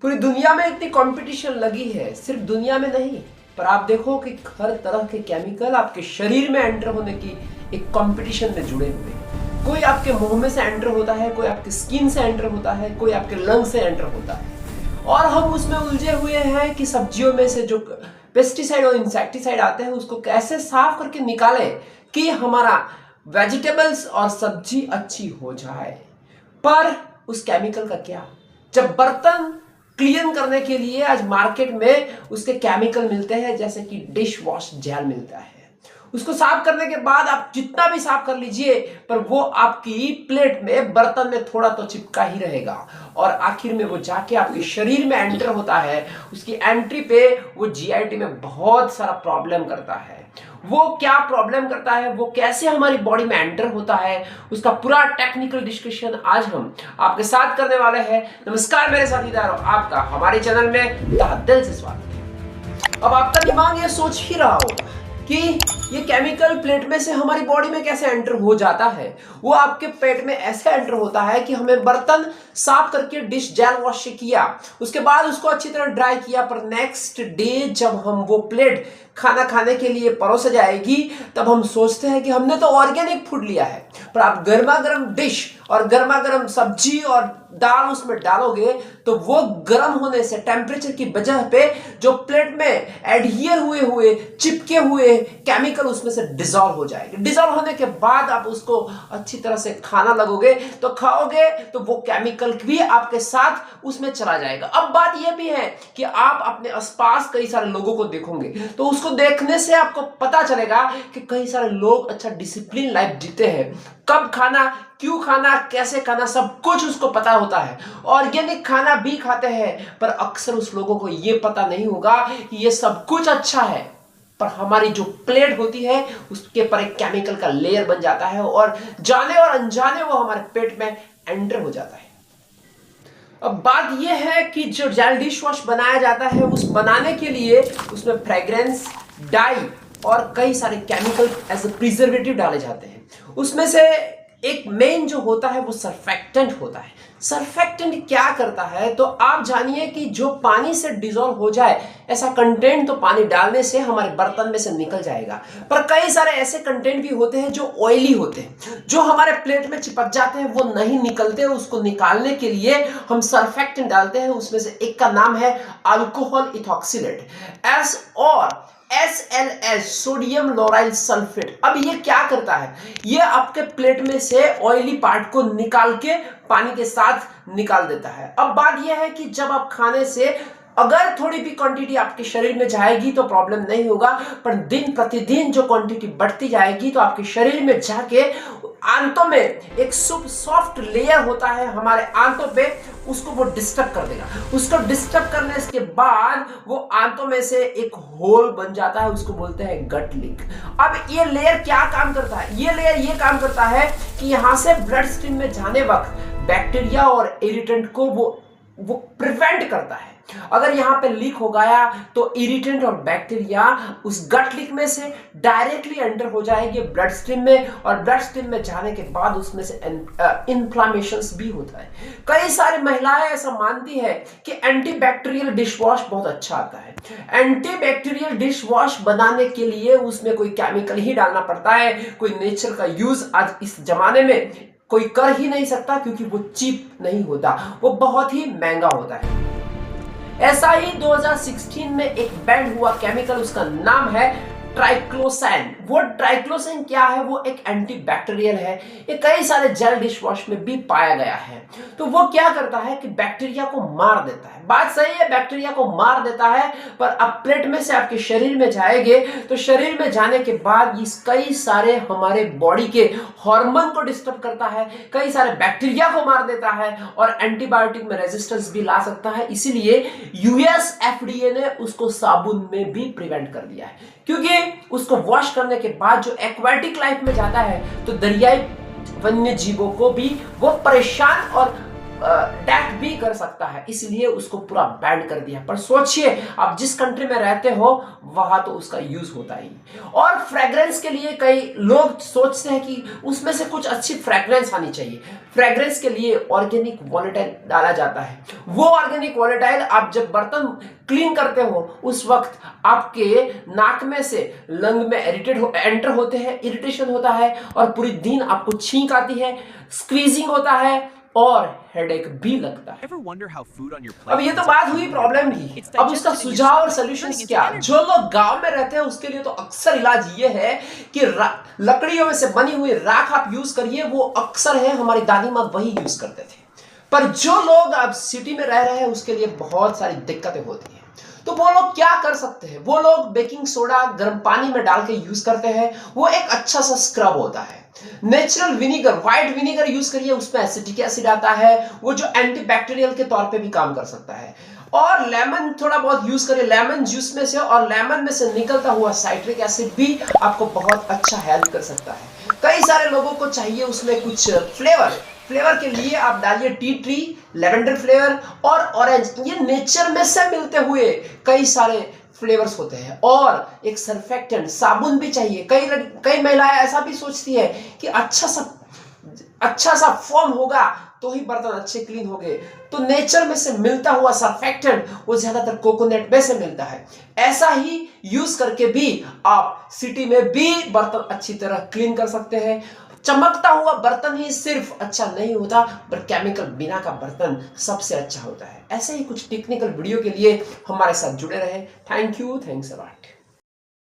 पूरी दुनिया में इतनी कंपटीशन लगी है, सिर्फ दुनिया में नहीं, पर आप देखो कि हर तरह के केमिकल आपके शरीर में एंटर होने की एक कंपटीशन में जुड़े हुए हैं। कोई आपके मुंह में से एंटर होता है, कोई आपके स्किन से एंटर होता है, कोई आपके लंग से एंटर होता है, और हम उसमें उलझे हुए हैं कि सब्जियों में से जो पेस्टिसाइड और इंसेक्टिसाइड आते हैं उसको कैसे साफ करके निकालें कि हमारा वेजिटेबल्स और सब्जी अच्छी हो जाए। पर उस केमिकल का क्या, जब बर्तन क्लीन करने के लिए आज मार्केट में उसके केमिकल मिलते हैं, जैसे कि डिश वॉश जेल मिलता है, उसको साफ करने के बाद आप जितना भी साफ कर लीजिए पर वो आपकी प्लेट में बर्तन में थोड़ा तो चिपका ही रहेगा, और आखिर में वो जाके आपके शरीर में एंटर होता है। उसकी एंट्री पे वो जीआईटी में बहुत सारा प्रॉब्लम करता है। वो क्या प्रॉब्लम करता है, वो कैसे हमारी बॉडी में एंटर होता है, उसका पूरा टेक्निकल डिस्कशन आज हम आपके साथ करने वाले हैं। नमस्कार मेरे साथीदारों, आपका हमारे चैनल में तहे दिल से स्वागत है। अब आपका दिमाग ये सोच ही रहा होगा कि ये केमिकल प्लेट में से हमारी बॉडी में कैसे एंटर हो जाता है। वो आपके पेट में ऐसे एंटर होता है कि हमें बर्तन साफ करके डिश जेल वॉश किया, उसके बाद उसको अच्छी तरह ड्राई किया, पर नेक्स्ट डे जब हम वो प्लेट खाना खाने के लिए परोसा जाएगी तब हम सोचते हैं कि हमने तो ऑर्गेनिक फूड लिया है, पर आप गर्मा गर्म डिश और गर्मा गर्म सब्जी और दाल उसमें डालोगे तो वो गर्म होने से टेम्परेचर की वजह पे जो प्लेट में एडहियर हुए चिपके हुए केमिकल उसमें से डिसॉल्व हो जाएंगे। डिसॉल्व होने के बाद आप उसको अच्छी तरह से खाना लगोगे तो खाओगे तो वो केमिकल भी आपके साथ उसमें चला जाएगा। अब बात यह भी है कि आप अपने आसपास कई सारे लोगों को देखोगे तो उसको देखने से आपको पता चलेगा कि कई सारे लोग अच्छा डिसिप्लिन लाइफ जीते हैं, कब खाना, क्यों खाना, कैसे खाना, सब कुछ उसको पता होता है। ऑर्गेनिक खाना भी खाते हैं, पर अक्सर उस लोगों को यह पता नहीं होगा कि ये सब कुछ अच्छा है, पर हमारी जो प्लेट होती है उसके पर एक केमिकल का लेयर बन जाता है और जाने और अनजाने वो हमारे पेट में एंटर हो जाता है। अब बात यह है कि जो जेल डिश वॉश बनाया जाता है उस बनाने के लिए उसमें फ्रेग्रेंस, डाई और कई सारे केमिकल एज ए प्रिजर्वेटिव डाले जाते हैं। उसमें से एक मेन जो होता है वो सर्फेक्टेंट होता है। सर्फेक्टेंट क्या करता है तो आप जानिए कि जो पानी से डिसॉल्व हो जाए ऐसा कंटेंट तो पानी डालने से हमारे बर्तन में से निकल जाएगा, पर कई सारे ऐसे कंटेंट भी होते हैं जो ऑयली होते हैं, जो हमारे प्लेट में चिपक जाते हैं, वो नहीं निकलते। उसको निकालने के लिए हम सर्फेक्टेंट डालते हैं। उसमें से एक का नाम है alcohol ethoxylate, SLS, sodium lauryl sulphate. अब ये क्या करता है, ये आपके प्लेट में से ऑयली पार्ट को निकाल के पानी के साथ निकाल देता है। अब बात यह है कि जब आप खाने से अगर थोड़ी भी क्वांटिटी आपके शरीर में जाएगी तो प्रॉब्लम नहीं होगा, पर दिन प्रतिदिन जो क्वांटिटी बढ़ती जाएगी तो आपके शरीर में जाके आंतों में एक सॉफ्ट लेयर होता है हमारे आंतों पे, उसको वो डिस्टर्ब कर देगा। उसको डिस्टर्ब करने के बाद वो आंतों में से एक होल बन जाता है, उसको बोलते हैं गट लीक। अब ये लेयर क्या काम करता है, ये लेयर ये काम करता है कि यहां से ब्लड स्ट्रीम में जाने वक्त बैक्टीरिया और इरिटेंट को वो प्रिवेंट करता है। अगर यहां पे लीक हो गया तो इरिटेंट और बैक्टीरिया उस गट लीक में से डायरेक्टली एंटर हो जाएंगे ब्लड स्ट्रीम में, और ब्लड स्ट्रीम में जाने के बाद उसमें से इन्फ्लामेशंस भी होता है। कई सारी महिलाएं ऐसा मानती है कि एंटीबैक्टीरियल डिश वॉश बहुत अच्छा आता है। एंटीबैक्टीरियल डिश वॉश बनाने के लिए उसमें कोई केमिकल ही डालना पड़ता है, कोई नेचर का यूज आज इस जमाने में कोई कर ही नहीं सकता, क्योंकि वो चीप नहीं होता, वो बहुत ही महंगा होता है। ऐसा ही 2016 में एक बैंड हुआ केमिकल, उसका नाम है ट्राइक्लोसैन। वो ट्राइक्लोसैन क्या है, वो एक एंटीबैक्टीरियल है। ये कई सारे जेल डिश वॉश में भी पाया गया है। तो वो क्या करता है कि बैक्टीरिया को मार देता है। बात सही है, बैक्टीरिया को मार देता है, पर अब प्लेट में से आपके शरीर में जाएंगे तो शरीर में जाने के बाद इस कई सारे हमारे बॉडी के हार्मोन को डिस्टर्ब करता है, कई सारे बैक्टीरिया को मार देता है और एंटीबायोटिक में रेजिस्टेंस भी ला सकता है। इसीलिए यूएस FDA ने उसको साबुन में भी प्रिवेंट कर दिया है, क्योंकि उसको वॉश करने के बाद जो एक्वाटिक लाइफ में जाता है तो दरियाई वन्य जीवों को भी वो परेशान और डेथ भी कर सकता है, इसलिए उसको पूरा बैन कर दिया। पर सोचिए आप जिस कंट्री में रहते हो वहां तो उसका यूज होता ही। और फ्रेग्रेंस के लिए कई लोग सोचते हैं कि उसमें से कुछ अच्छी फ्रेग्रेंस आनी चाहिए। फ्रेग्रेंस के लिए ऑर्गेनिक वॉलेटाइल डाला जाता है। वो ऑर्गेनिक वॉलेटाइल आप जब बर्तन क्लीन करते हो उस वक्त आपके नाक में से लंग में एंटर होते हैं, इरिटेशन होता है और पूरी दिन आपको छींक आती है, स्क्वीजिंग होता है और हेडेक भी लगता है। अब ये तो बात हुई प्रॉब्लम की। अब उसका सुझाव और सोल्यूशन क्या? जो लोग गांव में रहते हैं उसके लिए तो अक्सर इलाज ये है कि लकड़ियों में से बनी हुई राख आप यूज करिए। वो अक्सर है, हमारी दादी माँ वही यूज करते थे। पर जो लोग अब सिटी में रह रहे हैं उसके लिए बहुत सारी दिक्कतें होती हैं। तो वो लोग क्या कर सकते हैं? वो लोग बेकिंग सोडा गर्म पानी में डाल के यूज करते हैं। वो एक अच्छा सा स्क्रब होता है। Natural vinegar, white vinegar use करिए, उसमें एसिटिक एसिड आता है, वो जो एंटीबैक्टीरियल के तौर पे भी काम कर सकता है। और लेमन थोड़ा बहुत यूज करिए लेमन जूस में से, और लेमन में से निकलता हुआ साइट्रिक एसिड भी आपको बहुत अच्छा हेल्प कर सकता है। कई सारे लोगों को चाहिए उसमें कुछ फ्लेवर के लिए आप डालिए टी ट्री, लेवेंडर फ्लेवर और ऑरेंज। ये नेचर में से मिलते हुए कई सारे फ्लेवर्स होते हैं। और एक सर्फेक्टेंट साबुन भी चाहिए। कई महिलाएं ऐसा भी सोचती है कि अच्छा सा फोम होगा तो ही बर्तन अच्छे क्लीन होंगे। तो नेचर में से मिलता हुआ सर्फेक्टेंट वो ज्यादातर कोकोनट में से मिलता है। ऐसा ही यूज करके भी आप सिटी में भी बर्तन अच्छी तरह क्लीन कर सकते हैं। चमकता हुआ बर्तन ही सिर्फ अच्छा नहीं होता, पर केमिकल बिना का बर्तन सबसे अच्छा होता है। ऐसे ही कुछ टेक्निकल वीडियो के लिए हमारे साथ जुड़े रहे। Thank you, thanks a lot.